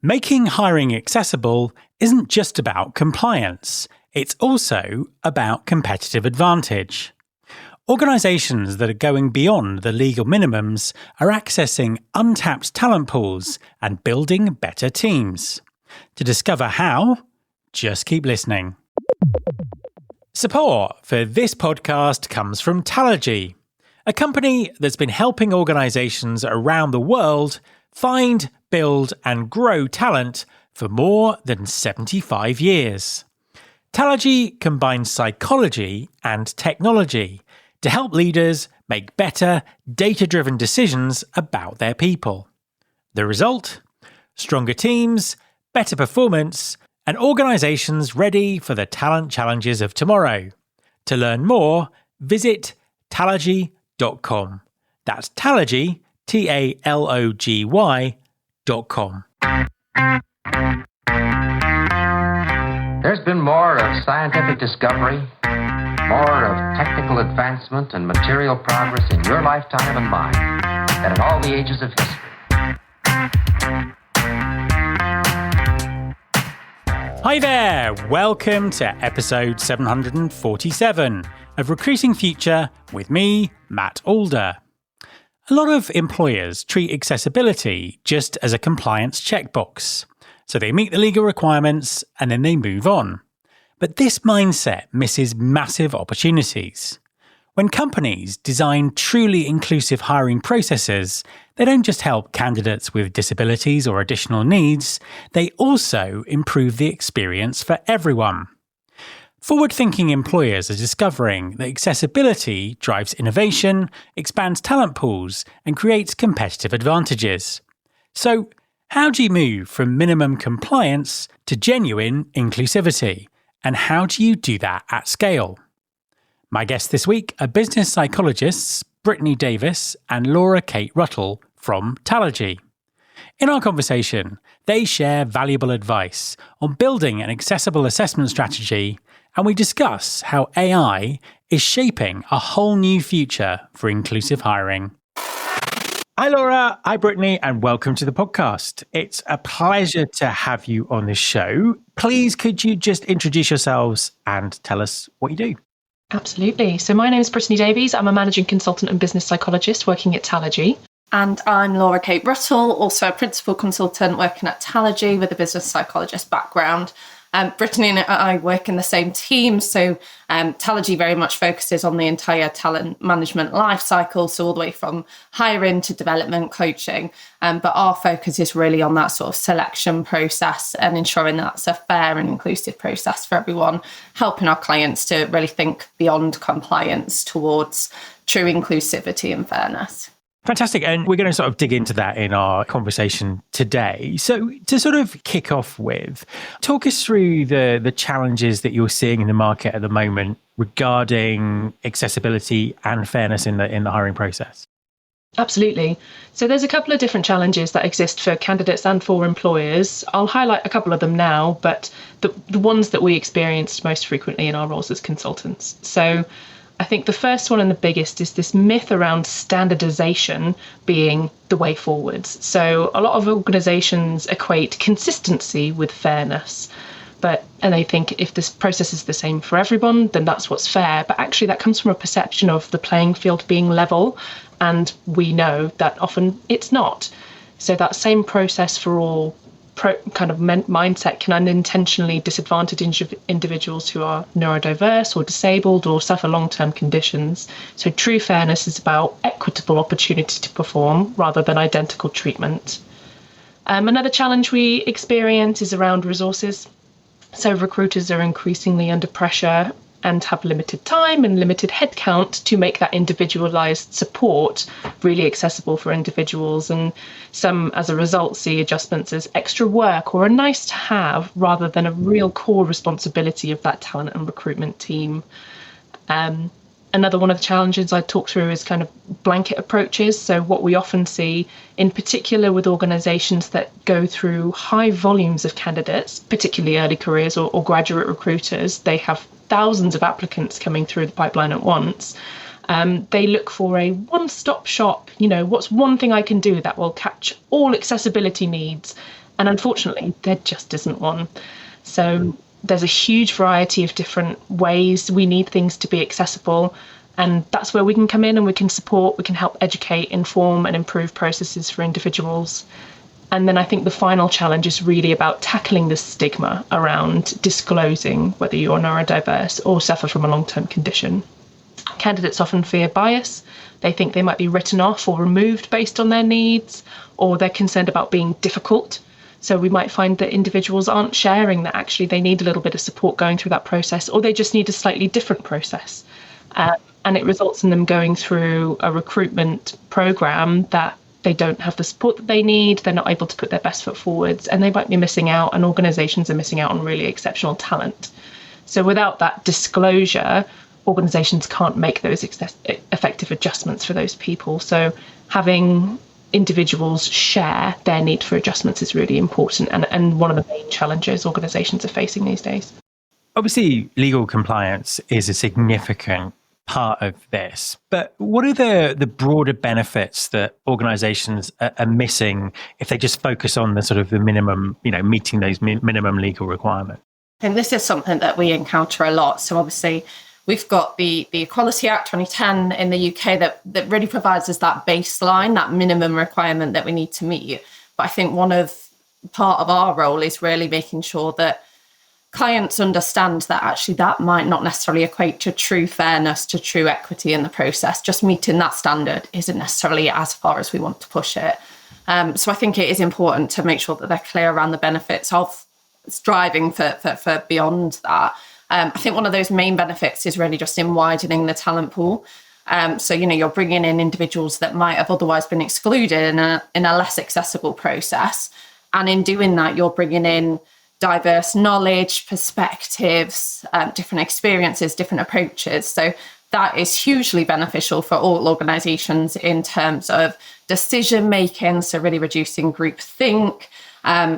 Making hiring accessible isn't just about compliance, it's also about competitive advantage. Organisations that are going beyond the legal minimums are accessing untapped talent pools and building better teams. To discover how, just keep listening. Support for this podcast comes from Talergy, a company that's been helping organisations around the world find, build and grow talent for more than 75 years. Talergy combines psychology and technology to help leaders make better, data-driven decisions about their people. The result? Stronger teams, better performance, and organisations ready for the talent challenges of tomorrow. To learn more, visit talergy.com. That's Talergy, TALOGY.com. There's been more of scientific discovery, more of technical advancement and material progress in your lifetime and mine than in all the ages of history. Hi there, welcome to episode 747 of Recruiting Future with me, Matt Alder. A lot of employers treat accessibility just as a compliance checkbox. So they meet the legal requirements and then they move on. But this mindset misses massive opportunities. When companies design truly inclusive hiring processes, they don't just help candidates with disabilities or additional needs, they also improve the experience for everyone. Forward-thinking employers are discovering that accessibility drives innovation, expands talent pools, and creates competitive advantages. So, how do you move from minimum compliance to genuine inclusivity? And how do you do that at scale? My guests this week are business psychologists Brittany Davis and Laura Kate Ruttle from Talergy. In our conversation, they share valuable advice on building an accessible assessment strategy, and we discuss how AI is shaping a whole new future for inclusive hiring. Hi Laura, hi Brittany, and welcome to the podcast. It's a pleasure to have you on this show. Please, could you just introduce yourselves and tell us what you do? Absolutely. So my name is Brittany Davies. I'm a managing consultant and business psychologist working at Talergy. And I'm Laura Kate Ruttle, also a principal consultant working at Talergy with a business psychologist background. Brittany and I work in the same team, so Talergy very much focuses on the entire talent management life cycle, so all the way from hiring to development coaching. But our focus is really on that sort of selection process and ensuring that's a fair and inclusive process for everyone, helping our clients to really think beyond compliance towards true inclusivity and fairness. Fantastic. And we're going to sort of dig into that in our conversation today. So to sort of kick off with, talk us through the challenges that you're seeing in the market at the moment regarding accessibility and fairness in the hiring process. Absolutely. So there's a couple of different challenges that exist for candidates and for employers. I'll highlight a couple of them now, but the ones that we experienced most frequently in our roles as consultants. So I think the first one and the biggest is this myth around standardization being the way forwards. So a lot of organizations equate consistency with fairness, and they think if this process is the same for everyone, then that's what's fair. But actually that comes from a perception of the playing field being level, and we know that often it's not. So that same process for all mindset can unintentionally disadvantage individuals who are neurodiverse or disabled or suffer long-term conditions. So true fairness is about equitable opportunity to perform rather than identical treatment. Another challenge we experience is around resources. So recruiters are increasingly under pressure and have limited time and limited headcount to make that individualized support really accessible for individuals. And some, as a result, see adjustments as extra work or a nice to have rather than a real core responsibility of that talent and recruitment team. Another one of the challenges I talk through is kind of blanket approaches. So what we often see, in particular with organisations that go through high volumes of candidates, particularly early careers or graduate recruiters, they have thousands of applicants coming through the pipeline at once. They look for a one-stop shop, what's one thing I can do that will catch all accessibility needs And unfortunately, there just isn't one. So there's a huge variety of different ways we need things to be accessible. And that's where we can come in and we can support, we can help educate, inform, and improve processes for individuals. And then I think the final challenge is really about tackling the stigma around disclosing whether you're neurodiverse or suffer from a long-term condition. Candidates often fear bias. They think they might be written off or removed based on their needs, or they're concerned about being difficult. So we might find that individuals aren't sharing that actually they need a little bit of support going through that process, or they just need a slightly different process. And it results in them going through a recruitment program that they don't have the support that they need, they're not able to put their best foot forwards, and they might be missing out, and organisations are missing out on really exceptional talent. So without that disclosure, organisations can't make those effective adjustments for those people. So having individuals share their need for adjustments is really important, and one of the main challenges organisations are facing these days. Obviously, legal compliance is a significant part of this, but what are the broader benefits that organisations are missing if they just focus on the sort of the minimum, meeting those minimum legal requirements? And this is something that we encounter a lot. So obviously, we've got the Equality Act 2010 in the UK that really provides us that baseline, that minimum requirement that we need to meet. But I think part of our role is really making sure that clients understand that actually that might not necessarily equate to true fairness, to true equity in the process. Just meeting that standard isn't necessarily as far as we want to push it. So I think it is important to make sure that they're clear around the benefits of striving for beyond that. I think one of those main benefits is really just in widening the talent pool. So, you're bringing in individuals that might have otherwise been excluded in a less accessible process. And in doing that, you're bringing in diverse knowledge, perspectives, different experiences, different approaches. So that is hugely beneficial for all organisations in terms of decision making. So really reducing groupthink,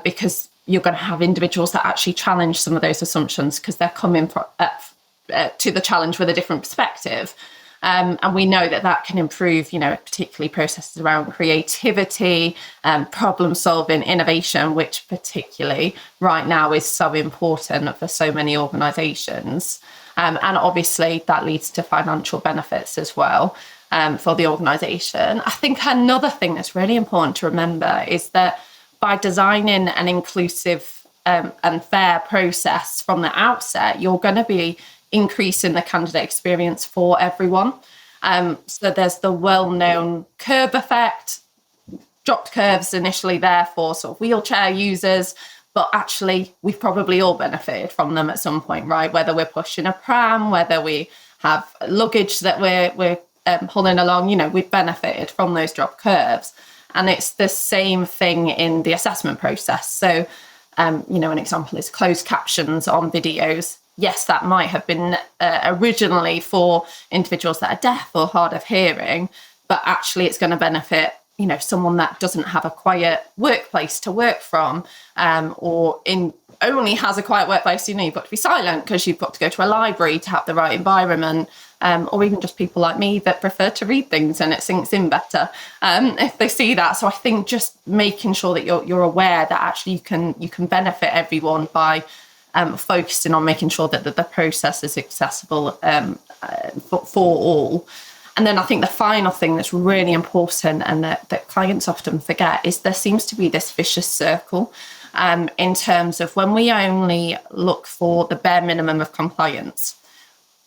because you're going to have individuals that actually challenge some of those assumptions because they're coming to the challenge with a different perspective. And we know that can improve, particularly processes around creativity, problem solving, innovation, which particularly right now is so important for so many organisations. And obviously that leads to financial benefits as well for the organisation. I think another thing that's really important to remember is that by designing an inclusive and fair process from the outset, you're going to be increasing the candidate experience for everyone. So there's the well-known curb effect, dropped curves initially there for sort of wheelchair users, but actually we've probably all benefited from them at some point, right? Whether we're pushing a pram, whether we have luggage that we're pulling along, we've benefited from those dropped curves. And it's the same thing in the assessment process. So, an example is closed captions on videos. Yes, that might have been originally for individuals that are deaf or hard of hearing, but actually it's going to benefit, someone that doesn't have a quiet workplace to work from, or only has a quiet workplace, you've got to be silent because you've got to go to a library to have the right environment, or even just people like me that prefer to read things and it sinks in better if they see that. So I think just making sure that you're aware that actually you can benefit everyone by focusing on making sure that the process is accessible for all. And then I think the final thing that's really important and that clients often forget is there seems to be this vicious circle in terms of when we only look for the bare minimum of compliance,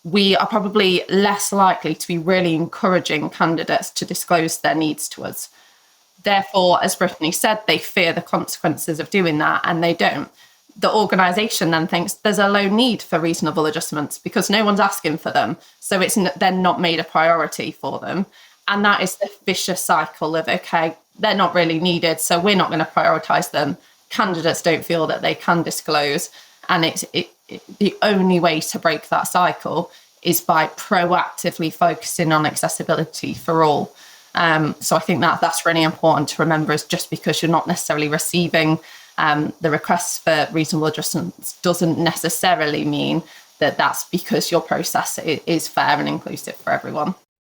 we are probably less likely to be really encouraging candidates to disclose their needs to us. Therefore, as Brittany said, they fear the consequences of doing that and they don't. The organisation then thinks there's a low need for reasonable adjustments because no one's asking for them. So it's then not made a priority for them. And that is the vicious cycle of, okay, they're not really needed, so we're not going to prioritise them. Candidates don't feel that they can disclose. And the only way to break that cycle is by proactively focusing on accessibility for all. So I think that's really important to remember, is just because you're not necessarily receiving the requests for reasonable adjustments doesn't necessarily mean that that's because your process is fair and inclusive for everyone.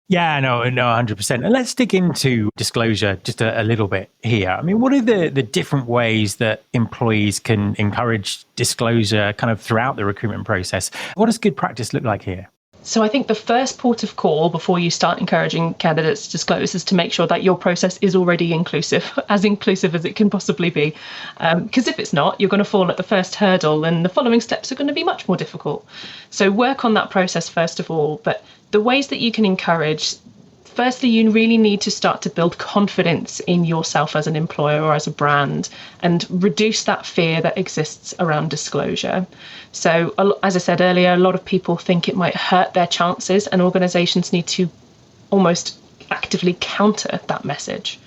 Yeah, no, 100%. And let's dig into disclosure just a little bit here. I mean, what are the different ways that employees can encourage disclosure kind of throughout the recruitment process? What does good practice look like here? So I think the first port of call before you start encouraging candidates to disclose is to make sure that your process is already inclusive as it can possibly be. Because if it's not, you're going to fall at the first hurdle and the following steps are going to be much more difficult. So work on that process first of all. But the ways that you can encourage, firstly, you really need to start to build confidence in yourself as an employer or as a brand and reduce that fear that exists around disclosure. So, as I said earlier, a lot of people think it might hurt their chances, and organisations need to almost actively counter that message.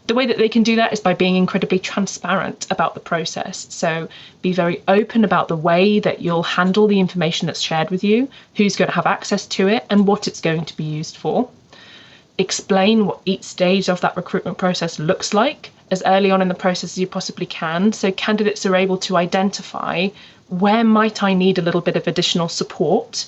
The way that they can do that is by being incredibly transparent about the process. So be very open about the way that you'll handle the information that's shared with you, who's going to have access to it, and what it's going to be used for. Explain what each stage of that recruitment process looks like as early on in the process as you possibly can, so candidates are able to identify where might I need a little bit of additional support,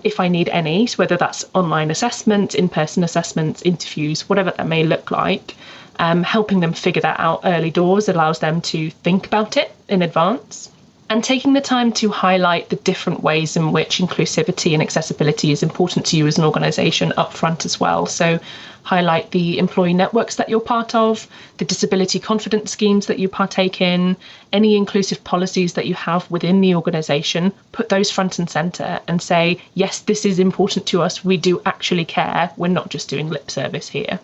if I need any, so whether that's online assessment, in-person assessments, interviews, whatever that may look like. Helping them figure that out early doors allows them to think about it in advance. And taking the time to highlight the different ways in which inclusivity and accessibility is important to you as an organisation up front as well. So highlight the employee networks that you're part of, the disability confidence schemes that you partake in, any inclusive policies that you have within the organisation, put those front and centre and say, yes, this is important to us. We do actually care. We're not just doing lip service here.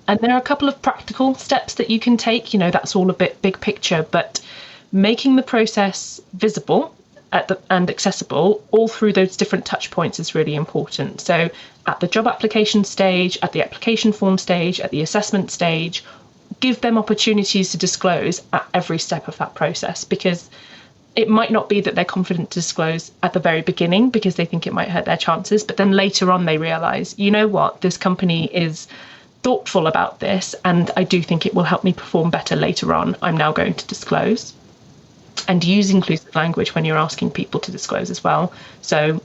And there are a couple of practical steps that you can take. That's all a bit big picture, but making the process visible and accessible all through those different touch points is really important. So at the job application stage, at the application form stage, at the assessment stage, give them opportunities to disclose at every step of that process, because it might not be that they're confident to disclose at the very beginning because they think it might hurt their chances, but then later on they realise, you know what, this company is thoughtful about this and I do think it will help me perform better later on. I'm now going to disclose. And use inclusive language when you're asking people to disclose as well. So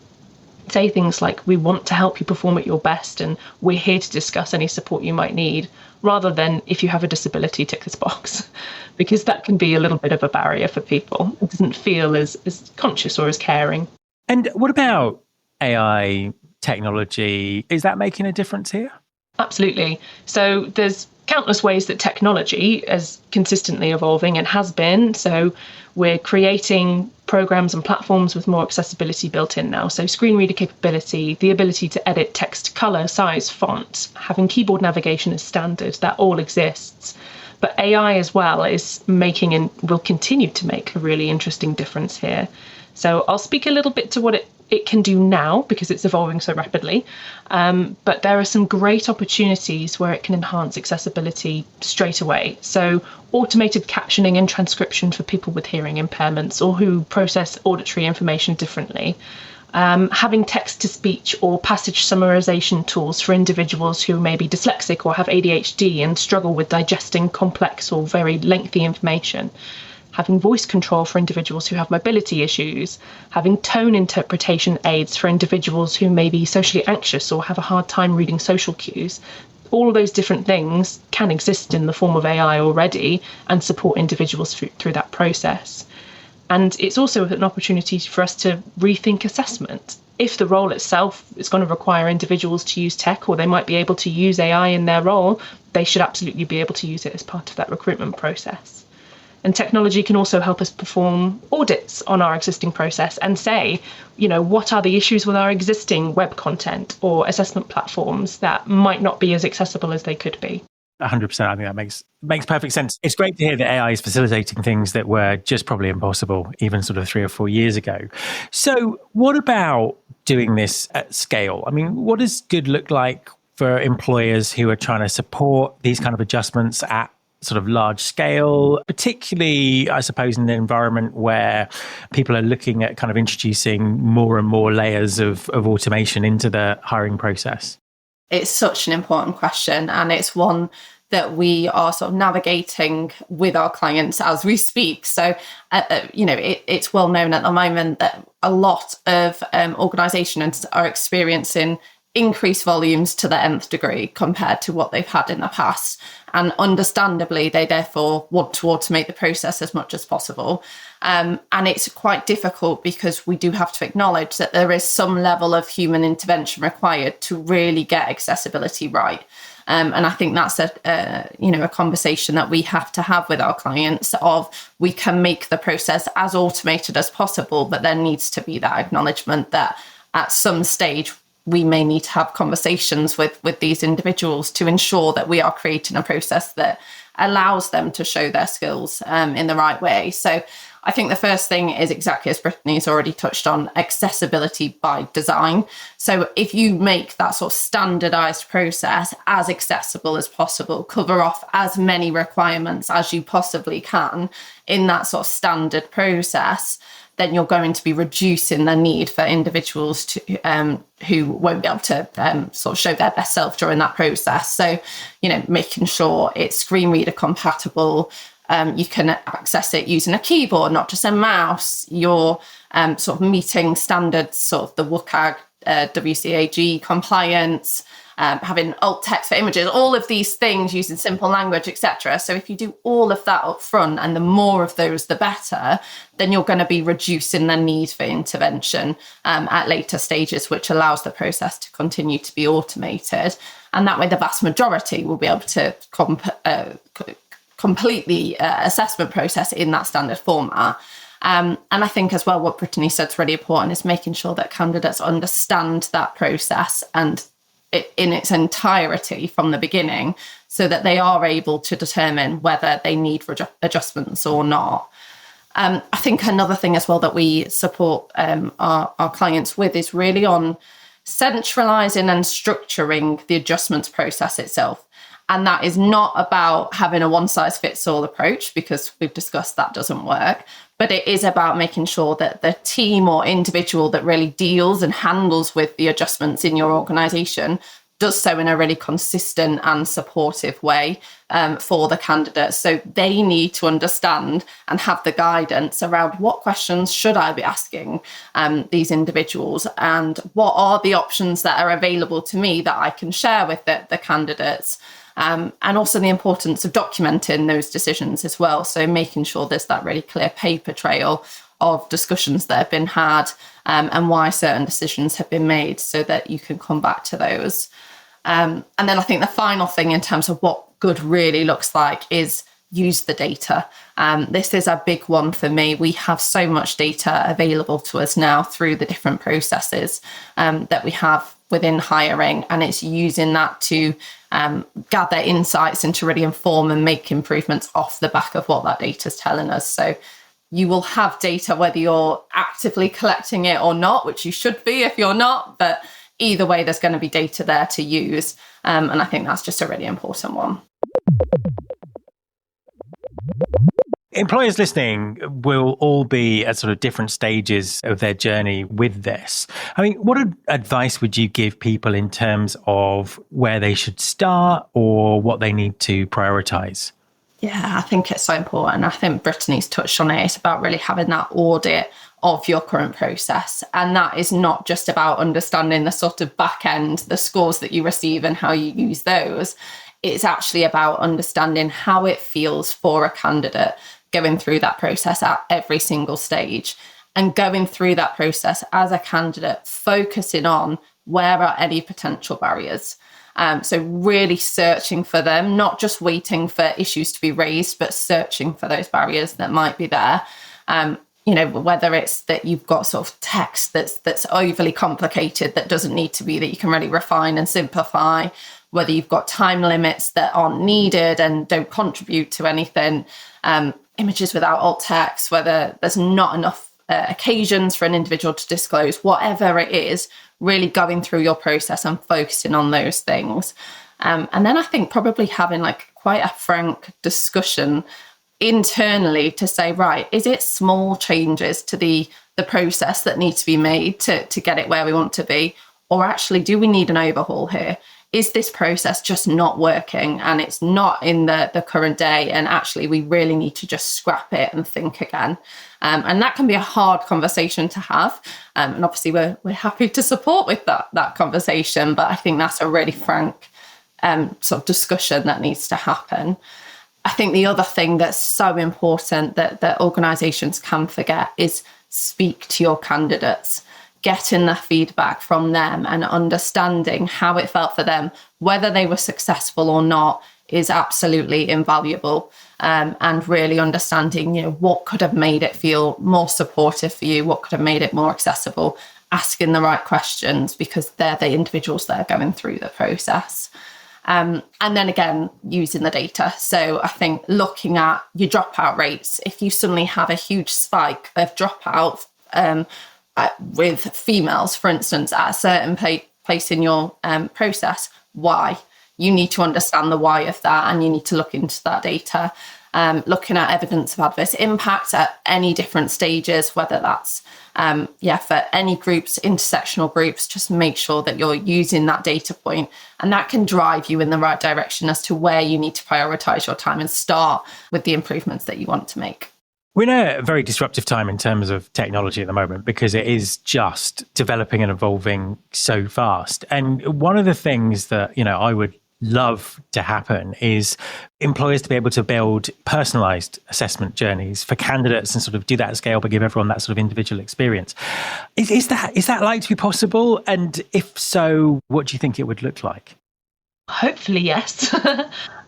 say things like, we want to help you perform at your best and we're here to discuss any support you might need, rather than if you have a disability, tick this box, because that can be a little bit of a barrier for people. It doesn't feel as conscious or as caring. And what about AI technology? Is that making a difference here? Absolutely. So there's countless ways that technology is consistently evolving and has been. So we're creating programs and platforms with more accessibility built in now. So screen reader capability, the ability to edit text, color, size, font, having keyboard navigation as standard, that all exists. But AI as well is making and will continue to make a really interesting difference here. So I'll speak a little bit to what it can do now because it's evolving so rapidly. But there are some great opportunities where it can enhance accessibility straight away. So automated captioning and transcription for people with hearing impairments or who process auditory information differently. Having text-to-speech or passage summarization tools for individuals who may be dyslexic or have ADHD and struggle with digesting complex or very lengthy information. Having voice control for individuals who have mobility issues, having tone interpretation aids for individuals who may be socially anxious or have a hard time reading social cues. All of those different things can exist in the form of AI already and support individuals through that process. And it's also an opportunity for us to rethink assessment. If the role itself is going to require individuals to use tech, or they might be able to use AI in their role, they should absolutely be able to use it as part of that recruitment process. And technology can also help us perform audits on our existing process and say, what are the issues with our existing web content or assessment platforms that might not be as accessible as they could be. 100%. I think that makes perfect sense. It's great to hear that AI is facilitating things that were just probably impossible even sort of 3 or 4 years ago. So what about doing this at scale? I mean, what does good look like for employers who are trying to support these kind of adjustments at sort of large scale, particularly, I suppose, in an environment where people are looking at kind of introducing more and more layers of automation into the hiring process? It's such an important question, and it's one that we are sort of navigating with our clients as we speak. So, it's well known at the moment that a lot of organisations are experiencing increase volumes to the nth degree compared to what they've had in the past. And understandably, they therefore want to automate the process as much as possible. And it's quite difficult because we do have to acknowledge that there is some level of human intervention required to really get accessibility right. And I think that's a conversation that we have to have with our clients of we can make the process as automated as possible, but there needs to be that acknowledgement that at some stage we may need to have conversations with these individuals to ensure that we are creating a process that allows them to show their skills in the right way. So I think the first thing is exactly as Brittany's already touched on, accessibility by design. So if you make that sort of standardized process as accessible as possible, cover off as many requirements as you possibly can in that sort of standard process, then you're going to be reducing the need for individuals to who won't be able to sort of show their best self during that process. So, making sure it's screen reader compatible. You can access it using a keyboard, not just a mouse. You're sort of meeting standards, sort of the WCAG, WCAG compliance, having alt text for images, all of these things using simple language, etc. So if you do all of that up front, and the more of those, the better, then you're going to be reducing the need for intervention at later stages, which allows the process to continue to be automated. And that way, the vast majority will be able to complete the assessment process in that standard format. And I think as well, what Brittany said is really important is making sure that candidates understand that process and in its entirety from the beginning, so that they are able to determine whether they need adjustments or not. I think another thing as well that we support our clients with is really on centralising and structuring the adjustments process itself. And that is not about having a one-size-fits-all approach, because we've discussed that doesn't work. But it is about making sure that the team or individual that really deals and handles with the adjustments in your organisation does so in a really consistent and supportive way for the candidates. So they need to understand and have the guidance around what questions should I be asking these individuals, and what are the options that are available to me that I can share with the candidates. And also the importance of documenting those decisions as well. So making sure there's that really clear paper trail of discussions that have been had and why certain decisions have been made, so that you can come back to those. And then I think the final thing in terms of what good really looks like is use the data. This is a big one for me. We have so much data available to us now through the different processes that we have within hiring, and it's using that to gather insights and to really inform and make improvements off the back of what that data is telling us. So you will have data whether you're actively collecting it or not, which you should be if you're not, but either way there's going to be data there to use, and I think that's just a really important one. Employers listening will all be at sort of different stages of their journey with this. I mean, what advice would you give people in terms of where they should start or what they need to prioritise? Yeah, I think it's so important. I think Brittany's touched on it. It's about really having that audit of your current process. And that is not just about understanding the sort of back end, the scores that you receive and how you use those. It's actually about understanding how it feels for a candidate going through that process at every single stage, and going through that process as a candidate, focusing on where are any potential barriers. So really searching for them, not just waiting for issues to be raised, but searching for those barriers that might be there. Whether it's that you've got sort of text that's overly complicated, that doesn't need to be, that you can really refine and simplify, whether you've got time limits that aren't needed and don't contribute to anything, images without alt text, whether there's not enough occasions for an individual to disclose, whatever it is, really going through your process and focusing on those things. And then I think probably having like quite a frank discussion internally to say, right, is it small changes to the process that need to be made to get it where we want to be? Or actually, do we need an overhaul here? is this process just not working and it's not in the current day, and actually we really need to just scrap it and think again. And that can be a hard conversation to have. And obviously we're happy to support with that conversation, but I think that's a really frank sort of discussion that needs to happen. I think the other thing that's so important that organisations can forget is speak to your candidates, getting the feedback from them and understanding how it felt for them, whether they were successful or not, is absolutely invaluable. And really understanding, what could have made it feel more supportive for you, what could have made it more accessible, asking the right questions because they're the individuals that are going through the process. And then again, using the data. So I think looking at your dropout rates, if you suddenly have a huge spike of dropout with females, for instance, at a certain place in your process, why? You need to understand the why of that, and you need to look into that data. Looking at evidence of adverse impact at any different stages, whether that's for any groups, intersectional groups, just make sure that you're using that data point, and that can drive you in the right direction as to where you need to prioritize your time and start with the improvements that you want to make. We're in a very disruptive time in terms of technology at the moment because it is just developing and evolving so fast. And one of the things that, I would love to happen is employers to be able to build personalized assessment journeys for candidates and sort of do that at scale, but give everyone that sort of individual experience. Is that like to be possible? And if so, what do you think it would look like? Hopefully, yes.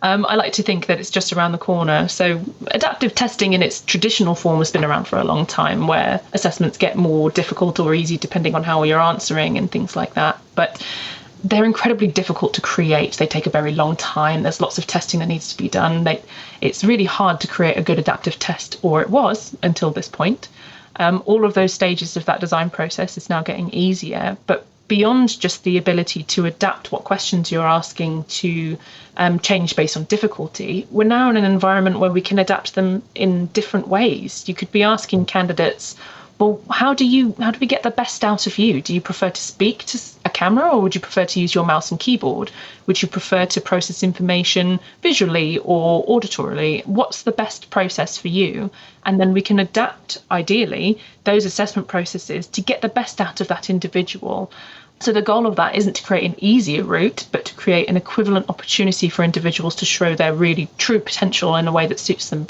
I like to think that it's just around the corner. So adaptive testing in its traditional form has been around for a long time, where assessments get more difficult or easy depending on how you're answering and things like that. But they're incredibly difficult to create. They take a very long time. There's lots of testing that needs to be done. It's really hard to create a good adaptive test, or it was until this point. All of those stages of that design process is now getting easier, but beyond just the ability to adapt what questions you're asking to change based on difficulty, we're now in an environment where we can adapt them in different ways. You could be asking candidates, well, how do we get the best out of you? Do you prefer to speak to a camera, or would you prefer to use your mouse and keyboard? Would you prefer to process information visually or auditorily? What's the best process for you? And then we can adapt, ideally, those assessment processes to get the best out of that individual. So the goal of that isn't to create an easier route, but to create an equivalent opportunity for individuals to show their really true potential in a way that suits them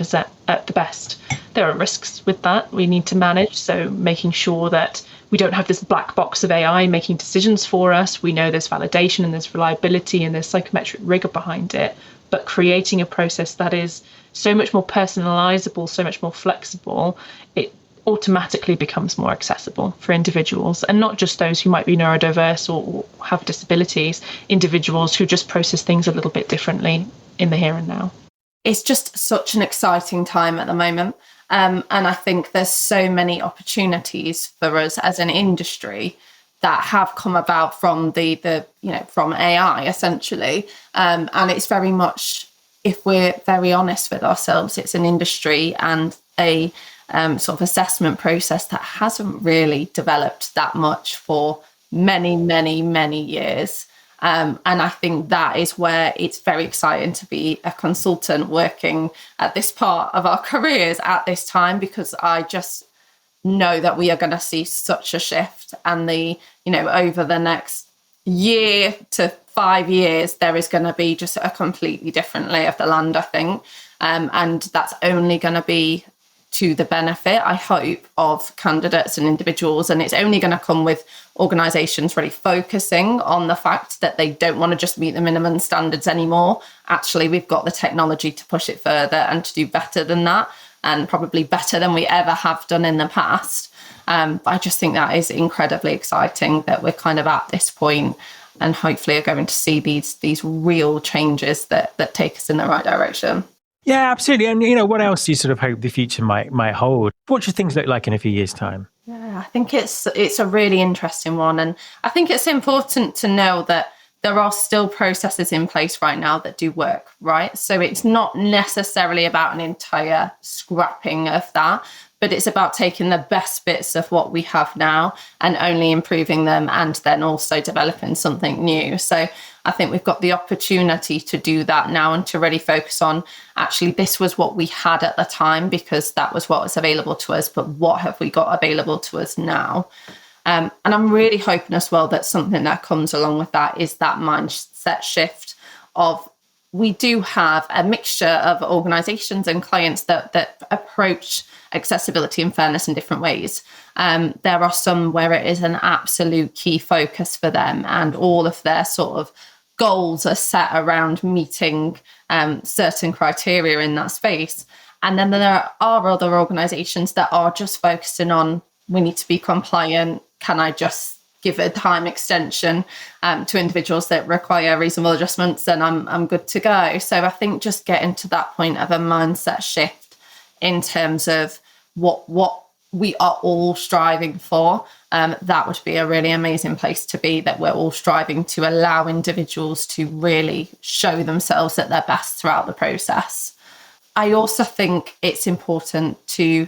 at the best. There are risks with that we need to manage. So making sure that we don't have this black box of AI making decisions for us. We know there's validation and there's reliability and there's psychometric rigor behind it, but creating a process that is so much more personalizable, so much more flexible, it automatically becomes more accessible for individuals, and not just those who might be neurodiverse or have disabilities, individuals who just process things a little bit differently in the here and now. It's just such an exciting time at the moment. And I think there's so many opportunities for us as an industry that have come about from from AI, essentially. And it's very much, if we're very honest with ourselves, it's an industry and a sort of assessment process that hasn't really developed that much for many, many, many years. And I think that is where it's very exciting to be a consultant working at this part of our careers at this time, because I just know that we are going to see such a shift, and over the next year to 5 years, there is going to be just a completely different lay of the land, I think. And that's only going to be to the benefit, I hope, of candidates and individuals. And it's only going to come with organisations really focusing on the fact that they don't want to just meet the minimum standards anymore. Actually, we've got the technology to push it further and to do better than that, and probably better than we ever have done in the past. But I just think that is incredibly exciting that we're kind of at this point, and hopefully are going to see these real changes that take us in the right direction. Yeah, absolutely. And, what else do you sort of hope the future might hold? What should things look like in a few years' time? Yeah, I think it's a really interesting one. And I think it's important to know that there are still processes in place right now that do work, right? So it's not necessarily about an entire scrapping of that, but it's about taking the best bits of what we have now and only improving them, and then also developing something new. So I think we've got the opportunity to do that now and to really focus on, actually, this was what we had at the time because that was what was available to us, but what have we got available to us now? And I'm really hoping as well that something that comes along with that is that mindset shift of, we do have a mixture of organisations and clients that approach accessibility and fairness in different ways. There are some where it is an absolute key focus for them, and all of their sort of goals are set around meeting certain criteria in that space. And then there are other organisations that are just focusing on, we need to be compliant. Can I just give a time extension to individuals that require reasonable adjustments, and I'm good to go. So I think just getting to that point of a mindset shift in terms of what we are all striving for, that would be a really amazing place to be, that we're all striving to allow individuals to really show themselves at their best throughout the process. I also think it's important to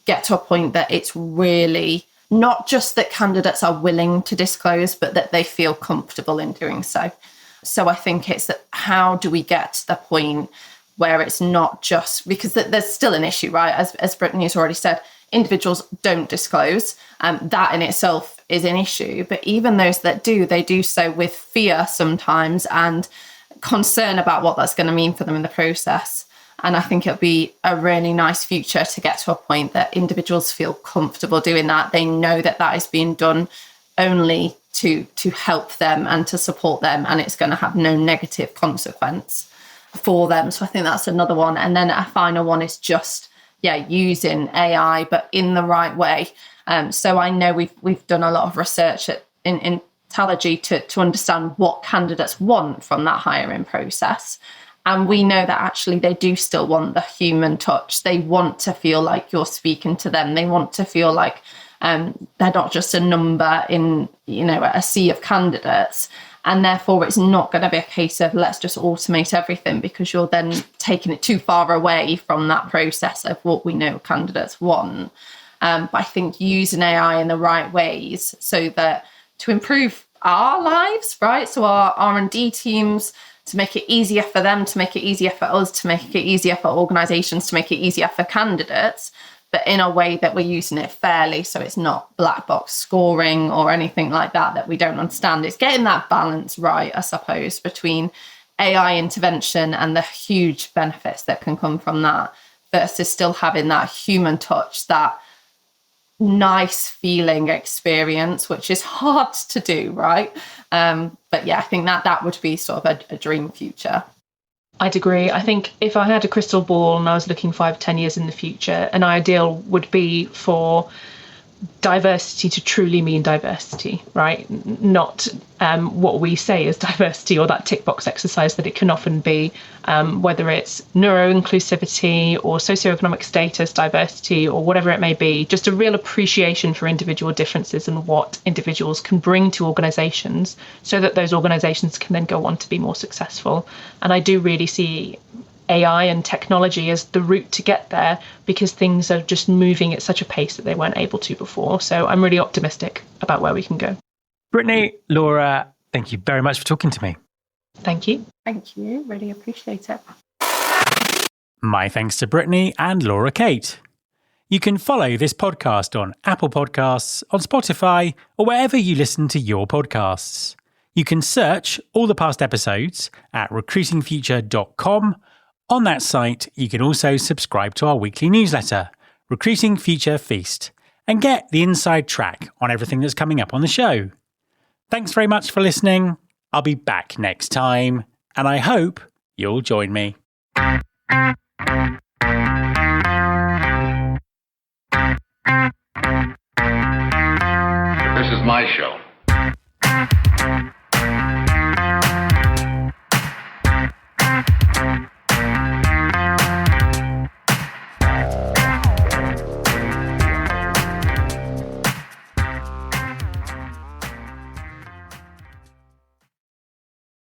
get to a point that it's really not just that candidates are willing to disclose, but that they feel comfortable in doing so. So I think it's that, how do we get to the point where it's not just, because there's still an issue, right? As Brittany has already said, individuals don't disclose. That in itself is an issue. But even those that do, they do so with fear sometimes and concern about what that's going to mean for them in the process. And I think it'll be a really nice future to get to a point that individuals feel comfortable doing that. They know that that is being done only to help them and to support them, and it's going to have no negative consequence for them. So I think that's another one. And then a final one is just, using AI, but in the right way. So I know we've done a lot of research in Talogy to understand what candidates want from that hiring process. And we know that actually they do still want the human touch. They want to feel like you're speaking to them. They want to feel like they're not just a number in, a sea of candidates. And therefore, it's not going to be a case of let's just automate everything, because you're then taking it too far away from that process of what we know candidates want. But I think using AI in the right ways so that to improve our lives, right? So our R&D teams, to make it easier for them, to make it easier for us, to make it easier for organisations, to make it easier for candidates, but in a way that we're using it fairly, so it's not black box scoring or anything like that we don't understand. It's getting that balance right, I suppose, between AI intervention and the huge benefits that can come from that, versus still having that human touch, that nice feeling experience, which is hard to do, right? But I think that would be sort of a dream future. I'd agree. I think if I had a crystal ball and I was looking 5-10 years in the future, an ideal would be for diversity to truly mean diversity, right? Not what we say is diversity, or that tick box exercise that it can often be, whether it's neuro-inclusivity or socioeconomic status diversity or whatever it may be, just a real appreciation for individual differences and what individuals can bring to organisations, so that those organisations can then go on to be more successful. And I do really see AI and technology as the route to get there, because things are just moving at such a pace that they weren't able to before. So I'm really optimistic about where we can go. Brittany, Laura, thank you very much for talking to me. Thank you. Thank you. Really appreciate it. My thanks to Brittany and Laura Kate. You can follow this podcast on Apple Podcasts, on Spotify, or wherever you listen to your podcasts. You can search all the past episodes at recruitingfuture.com. On that site, you can also subscribe to our weekly newsletter, Recruiting Future Feast, and get the inside track on everything that's coming up on the show. Thanks very much for listening. I'll be back next time, and I hope you'll join me. This is my show.